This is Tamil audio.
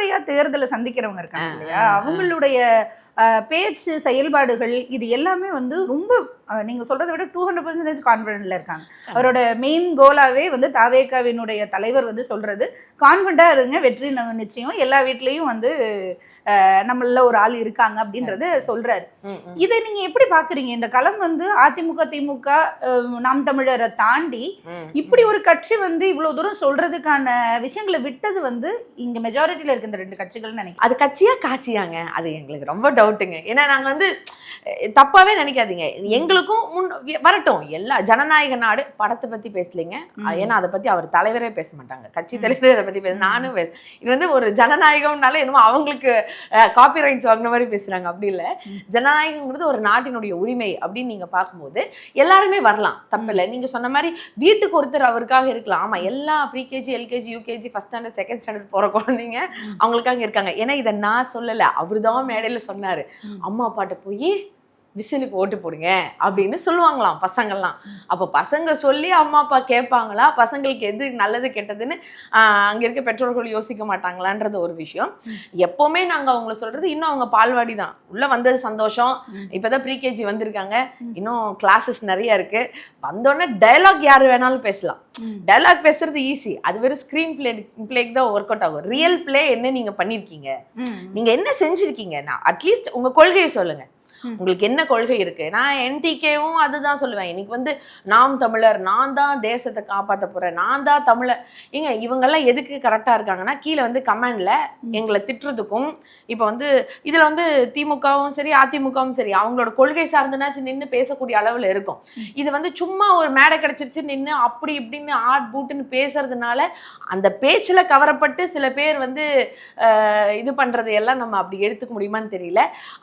முறையா தேர்தலை சந்திக்கிறவங்க இருக்காங்க இல்லையா, அவங்களுடைய பேச்சு செயல்பாடுகள் இது எல்லாமே வந்து ரொம்ப நீங்க சொல்றதை விட 200% கான்ஃபிடென்ட்ல இருக்காங்க. அவரோட மெயின் கோலாவே வந்து தாவேகாவினுடைய தலைவர் வந்து சொல்றது கான்ஃபிடண்டா இருங்க, வெற்றி நிச்சயம், எல்லா வீட்லயும் வந்து நம்மள ஒரு ஆள் இருக்காங்க அப்படின்றத சொல்றாரு. இதை நீங்க எப்படி பாக்குறீங்க? இந்த களம் வந்து அதிமுக திமுக நாம் தமிழரை தாண்டி இப்படி ஒரு கட்சி வந்து இவ்வளவு தூரம் சொல்றதுக்கான விஷயங்களை விட்டது வந்து இங்க மெஜாரிட்டியில இருக்க இந்த 2 கட்சிகள் நினைக்கிறேன். அது கட்சியா காட்சியாங்க, அது எங்களுக்கு ரொம்ப டவுட்டுங்க. ஏன்னா நாங்க வந்து தப்பாவே நினைக்காதீங்க, எங்களுக்கும் வரட்டும், எல்லா ஜனநாயக நாடு படத்தை பத்தி பேசலைங்க. ஏன்னா அதை பத்தி அவர் தலைவரே பேச மாட்டாங்க, கட்சி தலைவரே அதை பத்தி பேச, நானும் இது வந்து ஒரு ஜனநாயகம்னால என்னமோ அவங்களுக்கு காப்பிரைட்ஸ் வாங்கின மாதிரி பேசுறாங்க. அப்படி இல்லை, ஜனநாயகங்கிறது ஒரு நாட்டினுடைய உரிமை அப்படின்னு நீங்க பார்க்கும்போது எல்லாருமே வரலாம், தப்பில்லை. நீங்க சொன்ன மாதிரி வீட்டுக்கு ஒருத்தர் அவருக்காக இருக்கலாம். ஆமா, எல்லா pre-KG LKG UKG first standard second standard போற குழந்தைங்க அவங்களுக்காக இருக்காங்க. ஏன்னா இதை நான் சொல்லலை, அவரு தான் மேடையில சொன்னாரு, அம்மா அப்பாட்ட போய் விசிலுக்கு ஓட்டு போடுங்க அப்படின்னு சொல்லுவாங்களாம் பசங்கள்லாம். அப்போ பசங்க சொல்லி அம்மா அப்பா கேட்பாங்களா, பசங்களுக்கு எது நல்லது கெட்டதுன்னு அங்கே இருக்க பெற்றோர்கள் யோசிக்க மாட்டாங்களான்றது ஒரு விஷயம். எப்போவுமே நாங்கள் அவங்கள சொல்றது, இன்னும் அவங்க பால்வாடி தான், உள்ளே வந்தது சந்தோஷம், இப்போதான் ப்ரீகேஜி வந்திருக்காங்க, இன்னும் கிளாஸஸ் நிறைய இருக்கு, வந்தோடனே டயலாக் யார் வேணாலும் பேசலாம். டயலாக் பேசுறது ஈஸி, அது வெறும் ஸ்கிரீன் பிளேக்கு தான் ஒர்க் அவுட் ஆகும். ரியல் பிளே என்ன நீங்க பண்ணிருக்கீங்க, நீங்க என்ன செஞ்சிருக்கீங்க, நான் அட்லீஸ்ட் உங்க கொள்கையை சொல்லுங்க, உங்களுக்கு என்ன கொள்கை இருக்கு. நான் என்டிகேவும் அதுதான் சொல்லுவேன், இன்னைக்கு வந்து நாம் தமிழர், நான் தான் தேசத்தை காப்பாற்ற போறேன், நான் தான் தமிழர். ஏங்க இவங்கெல்லாம் எதுக்கு கரெக்டா இருக்காங்கன்னா, கீழே வந்து கமெண்ட்ல எங்களை திட்டுறதுக்கும், இப்போ வந்து இதுல வந்து திமுகவும் சரி அதிமுகவும் சரி அவங்களோட கொள்கை சார்ந்துனாச்சு நின்று பேசக்கூடிய அளவுல இருக்கும். இது வந்து சும்மா ஒரு மேடை கிடைச்சிருச்சு நின்று அப்படி இப்படின்னு ஆட் பூட்டுன்னு பேசுறதுனால அந்த பேச்சுல கவரப்பட்டு சில பேர் வந்து இது பண்றது எல்லாம் நம்ம அப்படி எடுத்துக்க முடியுமான்னு தெரியல.